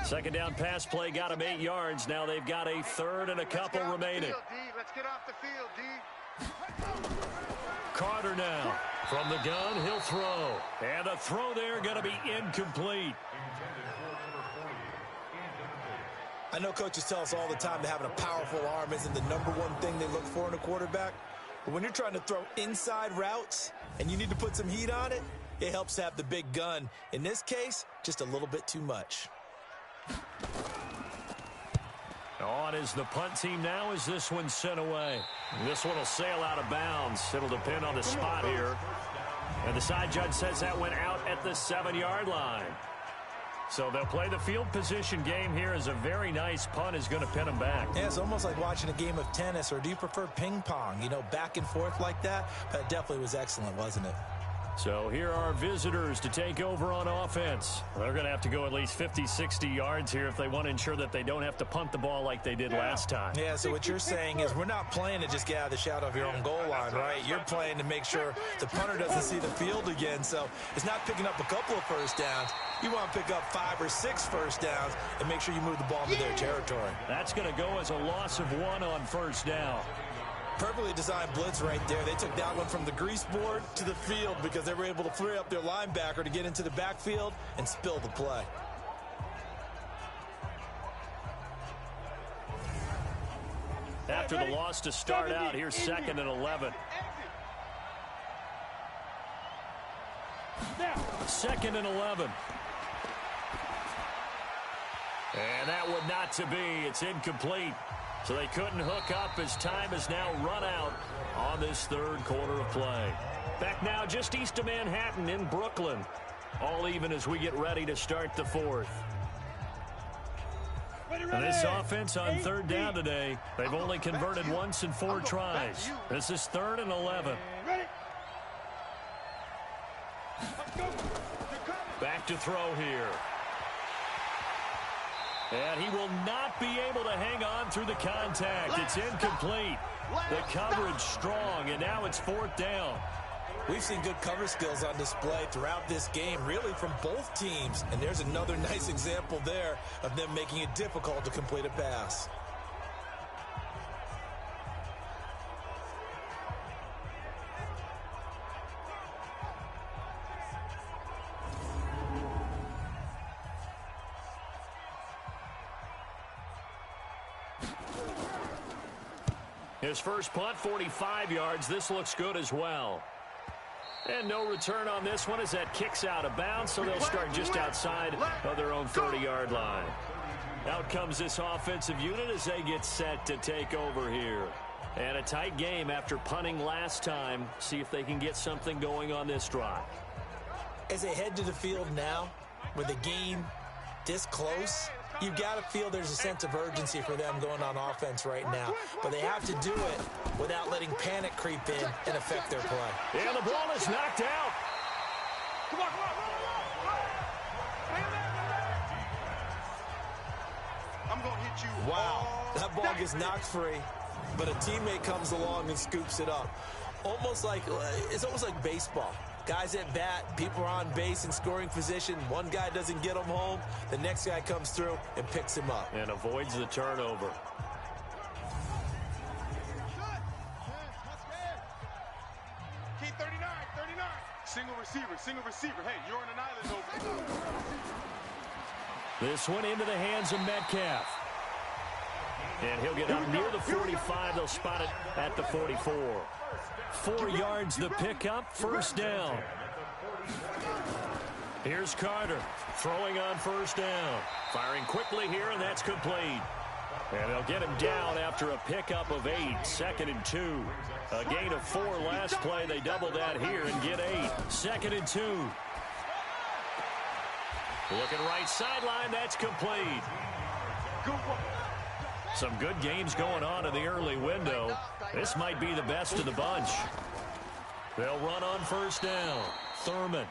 Second down pass play got him 8 yards. Now they've got a third and a couple remaining. Let's get off the field, D. Carter now from the gun. He'll throw. And the throw there going to be incomplete. I know coaches tell us all the time that having a powerful arm isn't the #1 thing they look for in a quarterback. But when you're trying to throw inside routes and you need to put some heat on it, it helps to have the big gun. In this case, just a little bit too much. On is the punt team now as this one's sent away. This one will sail out of bounds. It'll depend on the spot here. And the side judge says that went out at the 7-yard line. So they'll play the field position game here as a very nice punt is going to pin them back. Yeah, it's almost like watching a game of tennis, or do you prefer ping pong? You know, back and forth like that? But it definitely was excellent, wasn't it? So here are visitors to take over on offense. They're going to have to go at least 50, 60 yards here if they want to ensure that they don't have to punt the ball like they did last time. Yeah, so what you're saying is we're not playing to just get out of the shadow of your own goal line, right? You're playing to make sure the punter doesn't see the field again. So it's not picking up a couple of first downs. You want to pick up 5 or 6 first downs and make sure you move the ball into their territory. That's going to go as a loss of 1 on first down. Perfectly designed blitz right there. They took that one from the grease board to the field because they were able to free up their linebacker to get into the backfield and spill the play. After the loss to start out, here's 2nd and 11. 2nd and 11. And that would not to be. It's incomplete. So they couldn't hook up as time has now run out on this third quarter of play. Back now just east of Manhattan in Brooklyn. All even as we get ready to start the fourth. And this offense on third down today, they've only converted once in 4 tries. This is 3rd and 11. Back to throw here. And he will not be able to hang on through the contact. It's incomplete. The coverage strong, and now it's 4th down. We've seen good cover skills on display throughout this game, really from both teams. And there's another nice example there of them making it difficult to complete a pass. His first punt, 45 yards. This looks good as well. And no return on this one as that kicks out of bounds, so they'll start just outside of their own 30-yard line. Out comes this offensive unit as they get set to take over here. And a tight game after punting last time. See if they can get something going on this drive. As they head to the field now, with the game this close, you've got to feel there's a sense of urgency for them going on offense right now. But they have to do it without letting panic creep in and affect their play. And the ball is knocked out. Come on, come on, I'm going to hit you. Wow, that ball gets knocked free, but a teammate comes along and scoops it up. It's almost like baseball. Guys at bat, people are on base in scoring position. One guy doesn't get him home. The next guy comes through and picks him up. And avoids the turnover. Key 39, 39. Single receiver. Hey, you're on an island over. This one into the hands of Metcalf. And he'll get up near the 45. They'll spot it at the 44. 4 yards the pickup, first down. Here's Carter throwing on first down. Firing quickly here, and that's complete. And they'll get him down after a pickup of 8, 2nd and 2. A gain of 4 last play. They double that here and get 8. 2nd and 2. Looking right sideline, that's complete. Some good games going on in the early window. This might be the best of the bunch. They'll run on first down. Thurman.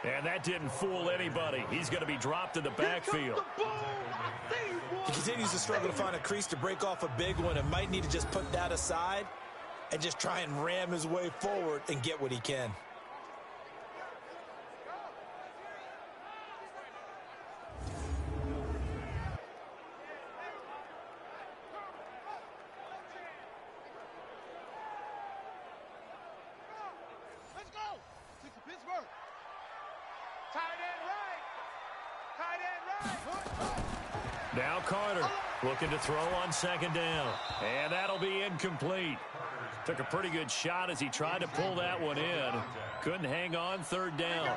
And that didn't fool anybody. He's going to be dropped in the backfield. He continues to struggle to find a crease to break off a big one and might need to just put that aside and just try and ram his way forward and get what he can. Now Carter looking to throw on second down. And that'll be incomplete. Took a pretty good shot as he tried to pull that one in. Couldn't hang on, third down.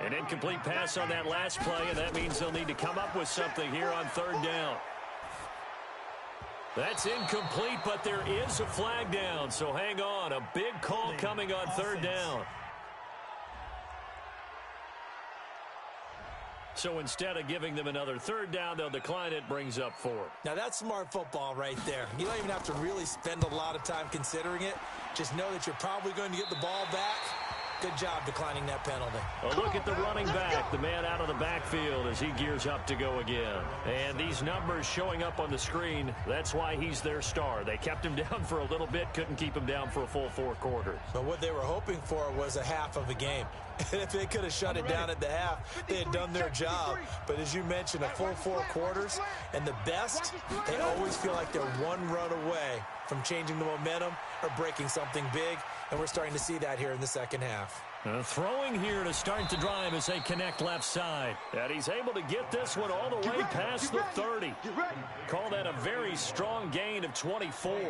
An incomplete pass on that last play, and that means they'll need to come up with something here on third down. That's incomplete, but there is a flag down, so hang on. A big call coming on third down. So instead of giving them another third down, they'll decline it, brings up 4. Now that's smart football right there. You don't even have to really spend a lot of time considering it. Just know that you're probably going to get the ball back. Good job declining that penalty. A look at the running back, the man out of the backfield as he gears up to go again. And these numbers showing up on the screen, that's why he's their star. They kept him down for a little bit, couldn't keep him down for a full 4 quarters. But what they were hoping for was a half of a game. And if they could have shut it down at the half, they had done their job. But as you mentioned, a full 4 quarters, and the best, they always feel like they're one run away from changing the momentum or breaking something big, and we're starting to see that here in the second half. Throwing here to start the drive as they connect left side. And he's able to get this one all the way past the 30. Call that a very strong gain of 24.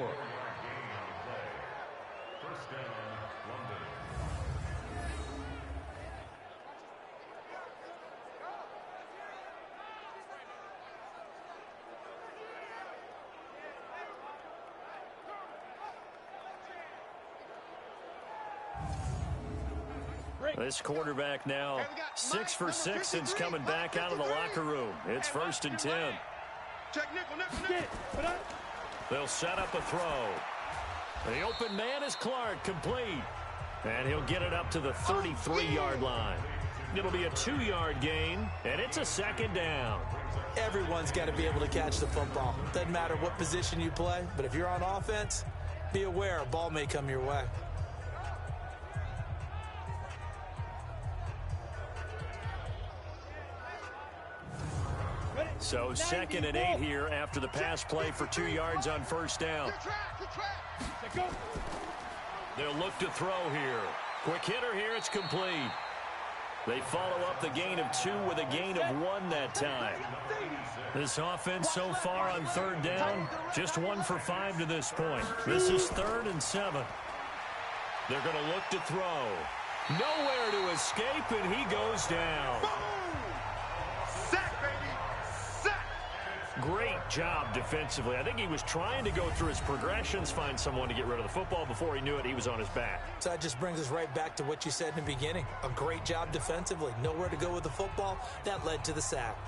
This quarterback now 6 for 6 since coming back out of the locker room. It's 1st and 10. They'll set up a throw. The open man is Clark, complete. And he'll get it up to the 33-yard line. It'll be a 2-yard gain, and it's a second down. Everyone's got to be able to catch the football. Doesn't matter what position you play, but if you're on offense, be aware a ball may come your way. So 2nd and 8 here after the pass play for 2 yards on first down. They'll look to throw here. Quick hitter here, it's complete. They follow up the gain of 2 with a gain of 1 that time. This offense so far on third down, just 1 for 5 to this point. This is 3rd and 7. They're going to look to throw. Nowhere to escape, and he goes down. Boom! Sack, baby! Sack! Great job defensively. I think he was trying to go through his progressions, find someone to get rid of the football. Before he knew it, he was on his back. So that just brings us right back to what you said in the beginning. A great job defensively. Nowhere to go with the football. That led to the sack.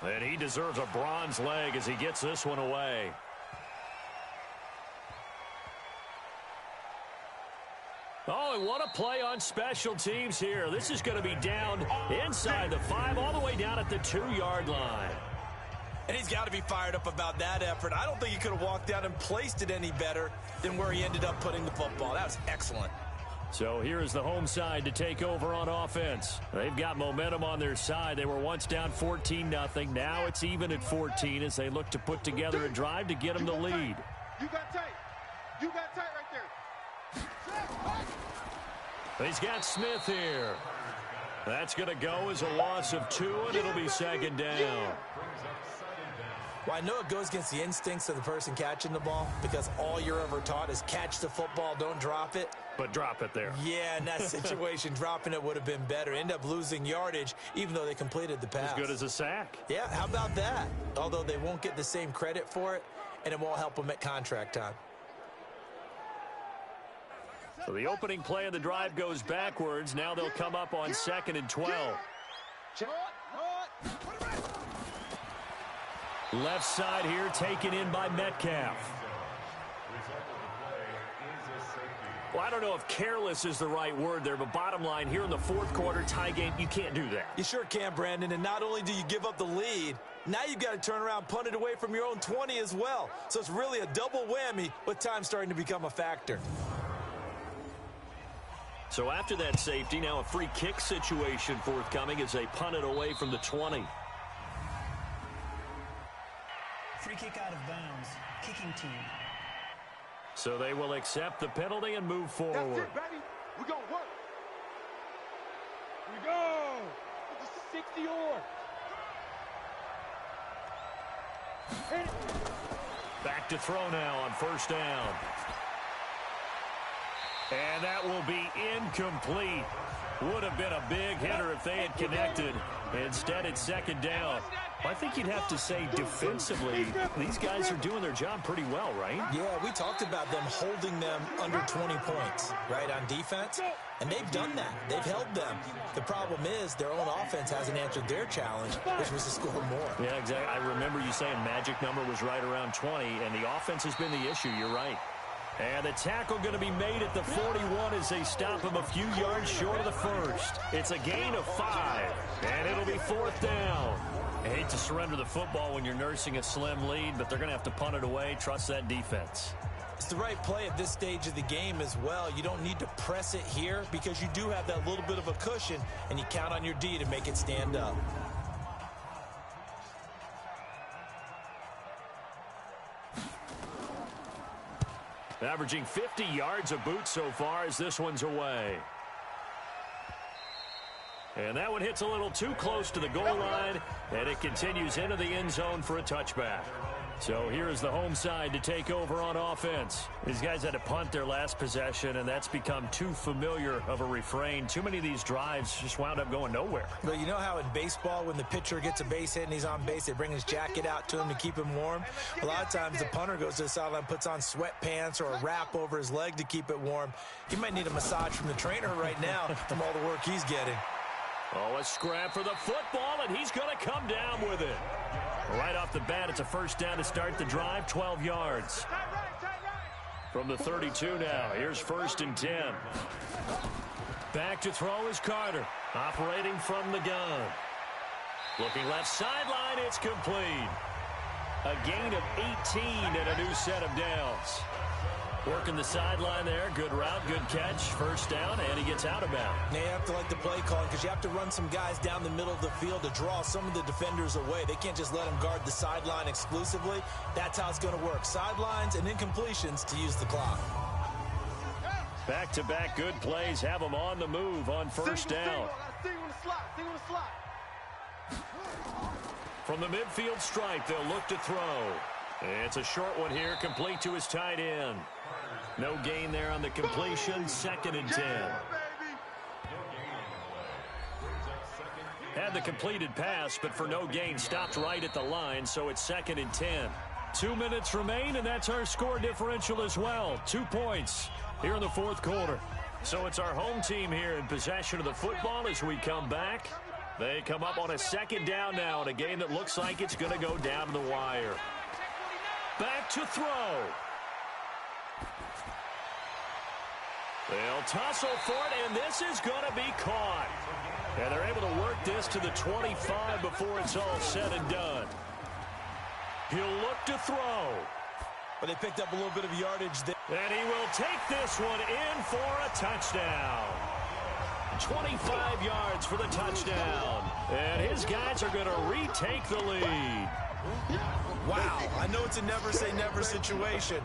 And he deserves a bronze leg as he gets this one away. Oh, and what a play on special teams here. This is going to be down inside the 5, all the way down at the 2-yard line. And he's got to be fired up about that effort. I don't think he could have walked down and placed it any better than where he ended up putting the football. That was excellent. So here is the home side to take over on offense. They've got momentum on their side. They were once down 14-0. Now it's even at 14 as they look to put together a drive to get them the lead. You got tight. You got tight right there. He's got Smith here. That's going to go as a loss of 2, and it'll be 2nd down. Well, I know it goes against the instincts of the person catching the ball because all you're ever taught is catch the football, don't drop it. But drop it there. Yeah, in that situation, dropping it would have been better. End up losing yardage, even though they completed the pass. As good as a sack. Yeah, how about that? Although they won't get the same credit for it, and it won't help them at contract time. So the opening play of the drive goes backwards. Now they'll come up on 2nd and 12. Left side here taken in by Metcalf. Well, I don't know if careless is the right word there, but bottom line, here in the 4th quarter, tie game, you can't do that. You sure can, Brandon, and not only do you give up the lead, now you've got to turn around, punt it away from your own 20 as well. So it's really a double whammy with time starting to become a factor. So after that safety, now a free kick situation forthcoming as they punt it away from the 20. Free kick out of bounds. Kicking team. So they will accept the penalty and move forward. That's it, baby. We're going to work. Here we go. It's a 60-yard. Back to throw now on 1st down. And that will be incomplete. Would have been a big hitter if they had connected. Instead, it's 2nd down. I think you'd have to say defensively, these guys are doing their job pretty well, right? Yeah, we talked about them holding them under 20 points, right, on defense. And they've done that. They've held them. The problem is their own offense hasn't answered their challenge, which was to score more. Yeah, exactly. I remember you saying magic number was right around 20, and the offense has been the issue. You're right. And the tackle going to be made at the 41 as they stop him a few yards short of the 1st. It's a gain of 5, and it'll be 4th down. I hate to surrender the football when you're nursing a slim lead, but they're going to have to punt it away. Trust that defense. It's the right play at this stage of the game as well. You don't need to press it here because you do have that little bit of a cushion, and you count on your D to make it stand up. Averaging 50 yards a boot so far as this one's away. And that one hits a little too close to the goal line, and it continues into the end zone for a touchback. So here's the home side to take over on offense. These guys had to punt their last possession, and that's become too familiar of a refrain. Too many of these drives just wound up going nowhere. But you know how in baseball, when the pitcher gets a base hit and he's on base, they bring his jacket out to him to keep him warm? A lot of times the punter goes to the sideline, puts on sweatpants or a wrap over his leg to keep it warm. He might need a massage from the trainer right now from all the work he's getting. Oh, a scrap for the football, and he's going to come down with it. Right off the bat, it's a 1st down to start the drive, 12 yards. From the 32 now, here's 1st and 10. Back to throw is Carter, operating from the gun. Looking left sideline, it's complete. A gain of 18 and a new set of downs. Working the sideline there. Good route, good catch. First down, and he gets out of bounds. Now you have to like the play calling because you have to run some guys down the middle of the field to draw some of the defenders away. They can't just let them guard the sideline exclusively. That's how it's going to work. Sidelines and incompletions to use the clock. Back-to-back good plays have them on the move on first down. From the midfield stripe, they'll look to throw. It's a short one here, complete to his tight end. No gain there on the completion, 2nd and 10. Had the completed pass, but for no gain, stopped right at the line, so it's 2nd and 10. 2 minutes remain, and that's our score differential as well. 2 points here in the 4th quarter. So it's our home team here in possession of the football as we come back. They come up on a 2nd down now in a game that looks like it's going to go down to the wire. Back to throw. They'll tussle for it, and this is going to be caught. And they're able to work this to the 25 before it's all said and done. He'll look to throw. But they picked up a little bit of yardage there. And he will take this one in for a touchdown. 25 yards for the touchdown. And his guys are going to retake the lead. Wow, I know it's a never-say-never situation,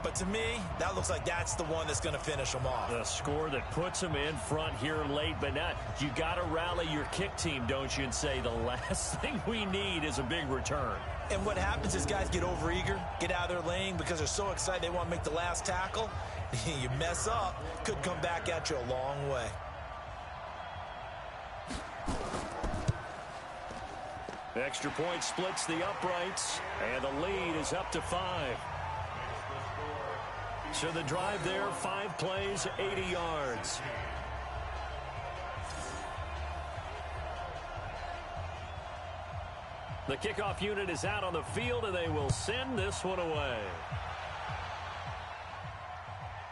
but to me, that looks like that's the one that's going to finish them off. The score that puts them in front here late, but now you got to rally your kick team, don't you, and say the last thing we need is a big return. And what happens is guys get overeager, get out of their lane because they're so excited they want to make the last tackle. You mess up, could come back at you a long way. Extra point splits the uprights, and the lead is up to 5. So the drive there, 5 plays, 80 yards. The kickoff unit is out on the field, and they will send this one away.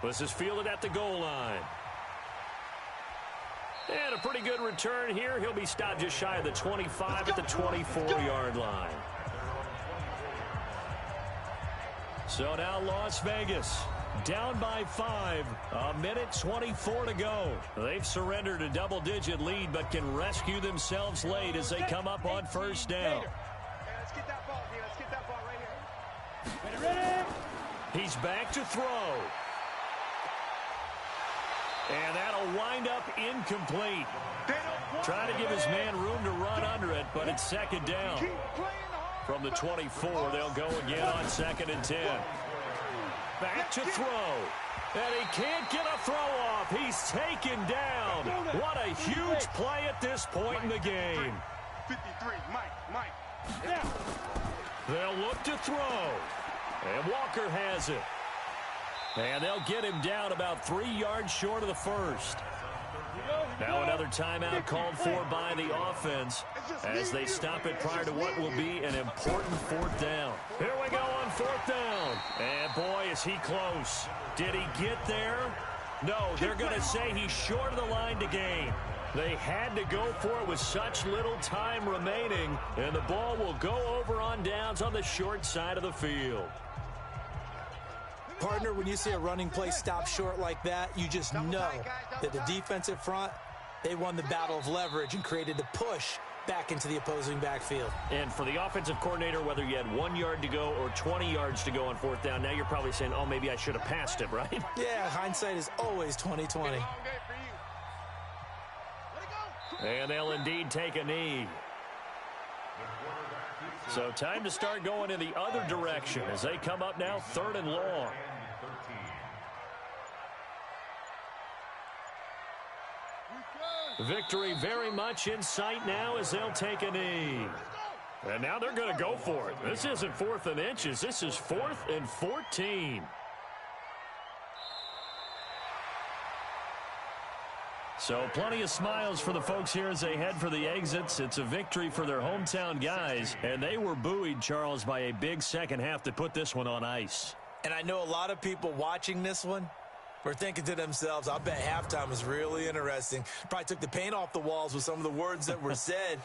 This is fielded at the goal line. And a pretty good return here. He'll be stopped just shy of the 25 at the 24-yard line. So now Las Vegas down by 5. 1:24 to go. They've surrendered a double-digit lead but can rescue themselves late as they come up on first down. Let's get that ball here. Let's get that ball right here. He's back to throw. And that'll wind up incomplete. Trying to give his man room to run under it, but it's 2nd down. From the 24, they'll go again on 2nd and 10. Back to throw. And he can't get a throw off. He's taken down. What a huge play at this point in the game. 53, Mike. They'll look to throw. And Walker has it. And they'll get him down about 3 yards short of the first. Now another timeout called for by the offense as they stop it prior to what will be an important 4th down. Here we go on 4th down. And boy, is he close. Did he get there? No, they're going to say he's short of the line to gain. They had to go for it with such little time remaining, and the ball will go over on downs on the short side of the field. Partner, when you see a running play stop short like that, you just know that the defensive front, they won the battle of leverage and created the push back into the opposing backfield. And for the offensive coordinator, whether you had 1 yard to go or 20 yards to go on 4th down, now you're probably saying, oh, maybe I should have passed it, right? Yeah, hindsight is always 20/20. And they'll indeed take a knee. So time to start going in the other direction as they come up now 3rd and long. Victory very much in sight now as they'll take a knee. And now they're going to go for it. This isn't 4th and inches. This is 4th and 14. So plenty of smiles for the folks here as they head for the exits. It's a victory for their hometown guys, and they were buoyed, Charles, by a big second half to put this one on ice. And I know a lot of people watching this one were thinking to themselves, I bet halftime was really interesting. Probably took the paint off the walls with some of the words that were said.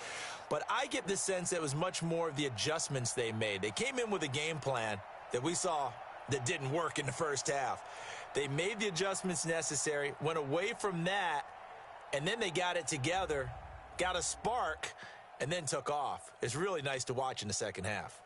But I get the sense that it was much more of the adjustments they made. They came in with a game plan that we saw that didn't work in the first half. They made the adjustments necessary, went away from that, and then they got it together, got a spark, and then took off. It's really nice to watch in the second half.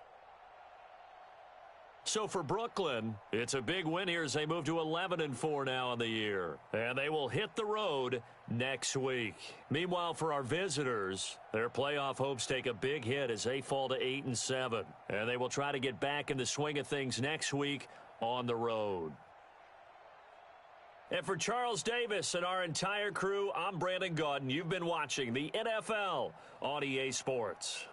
So for Brooklyn, it's a big win here as they move to 11-4 now on the year. And they will hit the road next week. Meanwhile, for our visitors, their playoff hopes take a big hit as they fall to 8-7. And they will try to get back in the swing of things next week on the road. And for Charles Davis and our entire crew, I'm Brandon Gaudin. You've been watching the NFL on EA Sports.